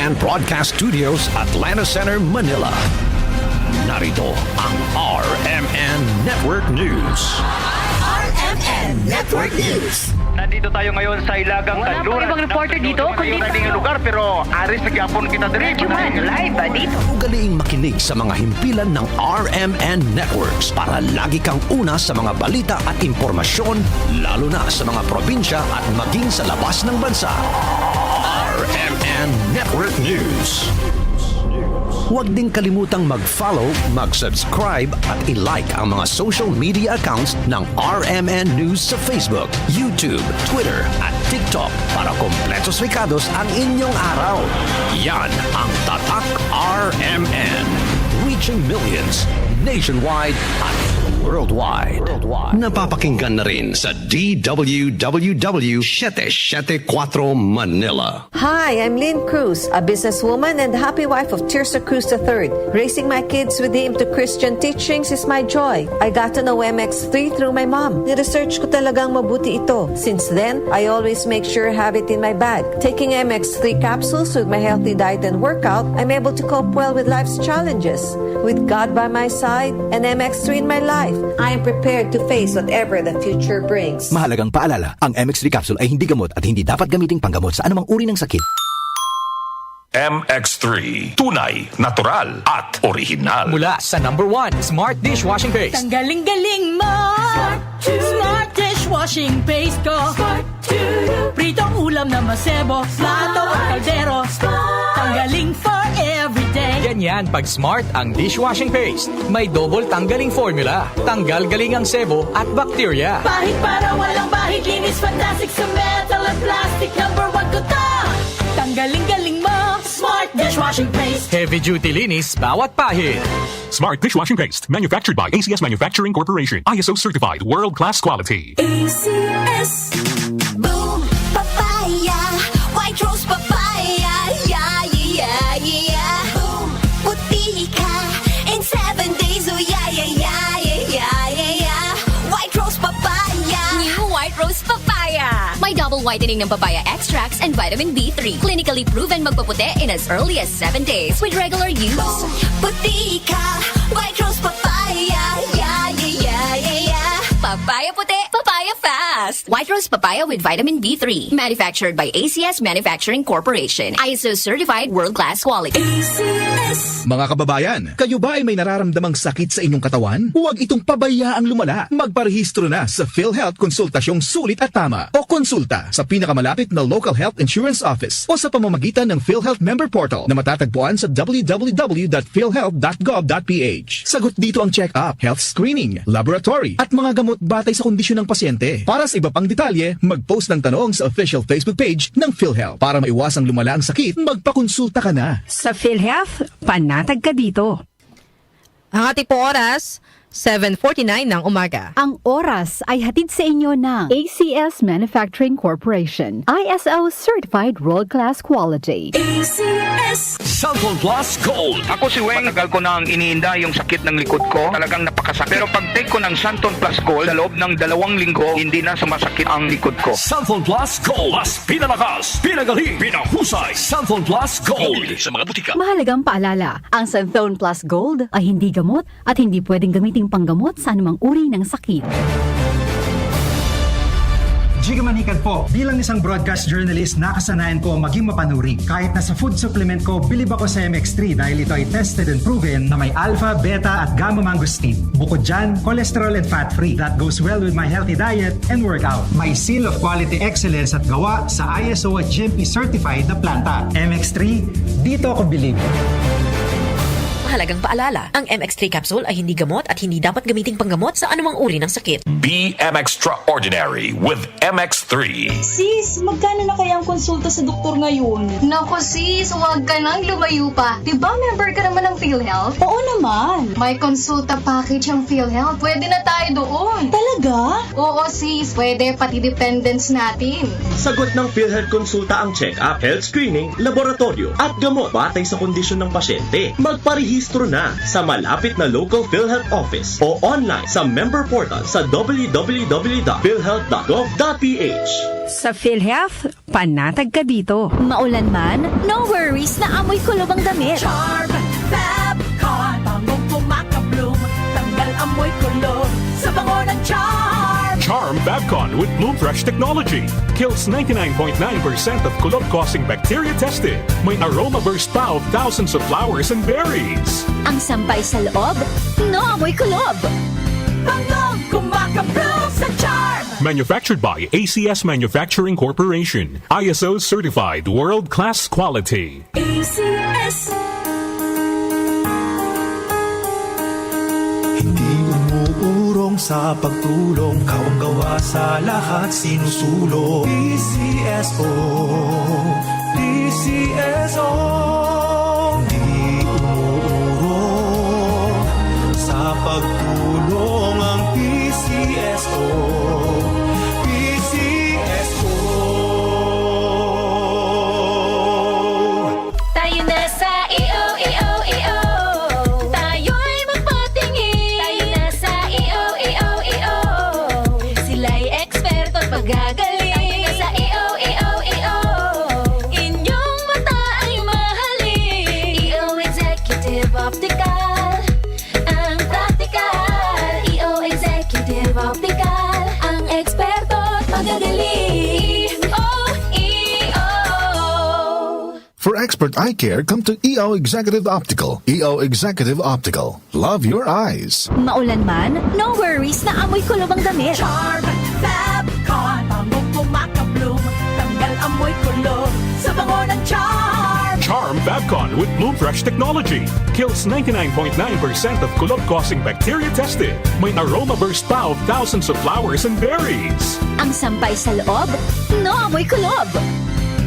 RMN Broadcast Studios, Atlanta Center, Manila. Narito ang RMN Network News. RMN Network News. Nandito tayo ngayon sa Ilagang Wala Kanluran. pang ibang reporter dito, kundi Kundi lugar, pero aris nagyapon kita diri. live ba dito? Ugaliing makinig sa mga himpilan ng RMN Networks para lagi kang una sa mga balita at impormasyon, lalo na sa mga probinsya at maging sa labas ng bansa. RMN Network News. Huwag din kalimutang mag-follow, mag-subscribe at i-like ang mga social media accounts ng RMN News sa Facebook, YouTube, Twitter at TikTok para kompletos rikados ang inyong araw. Yan ang Tatak RMN. Reaching millions nationwide at worldwide. Napapakinggan na rin sa DWWW 774 Manila. Hi, I'm Lynn Cruz, a businesswoman and happy wife of Tirsa Cruz III. Raising my kids with him to Christian teachings is my joy. I got to know MX3 through my mom. Ni-research ko talagang mabuti ito. Since then, I always make sure I have it in my bag. Taking MX3 capsules with my healthy diet and workout, I'm able to cope well with life's challenges. With God by my side and MX3 in my life, I am prepared to face whatever the future brings. Mahalagang paalala, ang MX3 capsule ay hindi gamot at hindi dapat gamiting panggamot sa anumang uri ng sakit. MX3, tunay, natural at original. Mula sa #1 Smart Dishwashing Paste. Tanggaling-galing mo. Smart dishwashing paste ko. Pritong ulam na masebo. Plato o kaldero. Tanggaling for everyday. Ganyan pag Smart ang dishwashing paste. May double tanggaling formula. Tanggal galing ang sebo at bacteria. Bahid para walang bahid. Linis fantastic sa metal at plastic. #1 ko to. Tanggaling-galing mo. Smart dishwashing paste. Heavy duty linis bawat pahid. Smart Dishwashing Paste, manufactured by ACS Manufacturing Corporation. ISO certified, world-class quality. ACS. Boom, papaya, white rose papaya, yeah, yeah, yeah. Boom, puti ka in 7 days, oh yeah, yeah, yeah, yeah, yeah, yeah. White rose papaya. New White Rose Papaya. May double whitening ng papaya extracts and vitamin B3. Clinically proven magpaputi in as early as 7 days with regular use. Boom, puti ka, white rose papaya, yeah, yeah, yeah, yeah, yeah. Papaya puti, papaya fast. White Rose Papaya with vitamin B3. Manufactured by ACS Manufacturing Corporation. ISO certified world-class quality. ACS. Mga kababayan, kayo ba ay may nararamdamang sakit sa inyong katawan? Huwag itong pabayaang lumala. Magparehistro na sa PhilHealth Konsultasyong Sulit at Tama o konsulta sa pinakamalapit na local health insurance office o sa pamamagitan ng PhilHealth Member Portal na matatagpuan sa www.philhealth.gov.ph. Sagot dito ang check-up, health screening, laboratory at mga gamot batay sa kondisyon ng pasyente. Para sa iba pang detalye, mag-post ng tanong sa official Facebook page ng PhilHealth. Para maiwasang lumala ang sakit, magpakonsulta ka na. Sa PhilHealth, panatag ka dito. Ang ating po oras, 7:49 ng umaga. Ang oras ay hatid sa inyo ng ACS Manufacturing Corporation. ISO Certified World-Class Quality. ACS. Cellphone Plus Gold. Ako si Weng, matagal ko nang iniinda yung sakit ng likod ko. Talagang napakasakit. Pero pag take ko ng Santon Plus Gold, sa loob ng 2 linggo, hindi na sumasakit ang likod ko. Cellphone Plus Gold. Mas pinalakas, pinagaling, pinahusay. Cellphone Plus Gold. Sa mga butika. Mahalagang paalala, ang Santhone Plus Gold ay hindi gamot at hindi pwedeng gamiting panggamot sa anumang uri ng sakit. Giga Manikan po. Bilang isang broadcast journalist, nakasanayan ko maging mapanuri. Kahit na sa food supplement ko, bilib ako sa MX3 dahil ito ay tested and proven na may alpha, beta at gamma mangosteen. Bukod dyan, cholesterol and fat-free. That goes well with my healthy diet and workout. May seal of quality excellence at gawa sa ISO at GMP certified na planta. MX3, dito ako bilib. Mahalagang paalala, ang MX3 capsule ay hindi gamot at hindi dapat gamiting panggamot sa anumang uri ng sakit. BM Extraordinary with MX3. Sis, magkano na kaya ang konsulta sa doktor ngayon? Naku sis, huwag ka nang lumayo pa. Diba member ka naman ng PhilHealth? Oo naman. May konsulta package ang PhilHealth. Pwede na tayo doon. Talaga? Oo sis, pwede pati dependents natin. Sagot ng PhilHealth konsulta ang check-up, health screening, laboratorio at gamot batay sa kondisyon ng pasyente. Magparehistro Magparehistro na sa malapit na local PhilHealth office o online sa member portal sa www.philhealth.gov.ph. Sa PhilHealth, panatag ka dito. Maulan man, no worries na amoy kulob ang damit. Charm Fabcon, bangong pumakabloom, tanggal amoy kulo sa bango ng Charm. Charm Babcon with Bloom Fresh technology kills 99.9% of kulob-causing bacteria tested. May aroma burst pa of thousands of flowers and berries. Ang sampay sa loob, no amoy kulob. Bangong kumakabloom sa Charm. Manufactured by ACS Manufacturing Corporation. ISO certified world-class quality. ACS. Hindi umuurong sa pagtulong, kawang gawa sa lahat sinusulong. PCSO, PCSO. Hindi umuurong sa pagtulong ang PCSO, PCSO. Tayo na sa EO. Tayo'y magpatingin. Tayo na sa EO. Sila'y eksperto at magagaling. Tayo na sa EO. Inyong mata ay mahalin. EO Executive Optical. Ang practical. EO Executive Optical. Ang eksperto at magagaling. EO. For expert eye care, come to EO Executive Optical. EO Executive Optical. Love your eyes. Maulan man, no worries na amoy kulob ang damit. Charm Fabcon, bangong pumakabloom, tanggal amoy kulo sa bango ng Charm. Charm Babcon with Bloom Fresh technology kills 99.9% of kulob-causing bacteria tested. May aroma burst pa of thousands of flowers and berries. Ang sampay sa loob, no amoy kulob.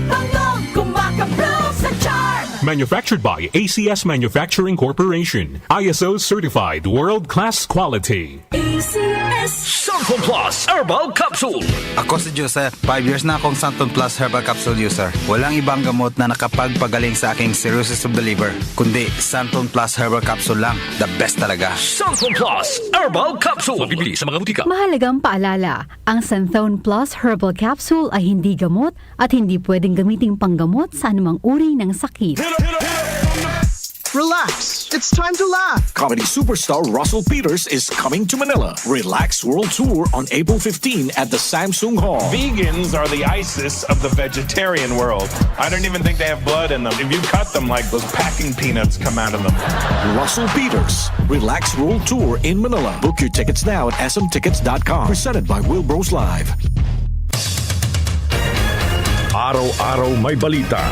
Bangong kumakabloom sa Charm. Manufactured by ACS Manufacturing Corporation. ISO certified world-class quality. ACS. Santon Plus Herbal Capsule. Ako si Joseph. 5 years na akong Santon Plus Herbal Capsule user. Walang ibang gamot na nakapagpagaling sa aking cirrhosis of the liver, kundi Santon Plus Herbal Capsule lang. The best talaga. Santon Plus Herbal Capsule. Mabibili sa mga butika. Mahalagang paalala, ang Santhone Plus Herbal Capsule ay hindi gamot at hindi pwedeng gamiting panggamot sa anumang uri ng sakit. Relax. It's time to laugh. Comedy superstar Russell Peters is coming to Manila. Relax World Tour on April 15 at the Samsung Hall. Vegans are the ISIS of the vegetarian world. I don't even think they have blood in them. If you cut them, like those packing peanuts come out of them. Russell Peters, Relax World Tour in Manila. Book your tickets now at smtickets.com. Presented by Wilbros Live. Araw-araw may balita.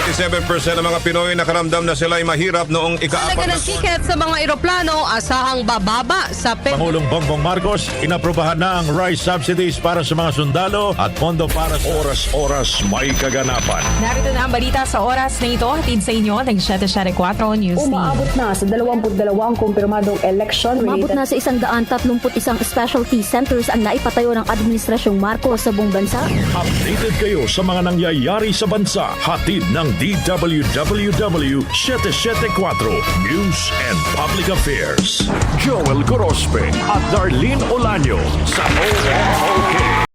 47% ng mga Pinoy nakaramdam na sila'y mahirap noong ika-4 Talaga ng tiket sa mga eroplano, asahang bababa sa Pangulong Bongbong Marcos, inaprobahan na ang rice subsidies para sa mga sundalo at pondo para sa oras-oras may kaganapan. Narito na ang balita sa oras na ito, hatid sa inyo ng 774 News Team. Umaabot na sa 22 ang kumpirmadong election Umabot na sa 131 specialty centers ang naipatayo ng Administrasyong Marcos sa buong bansa. Updated kayo sa mga nangyayari sa bansa. Hatid ng DWWW 774 News and Public Affairs. Joel Gorospe at Darlene Olanyo sa OMOK.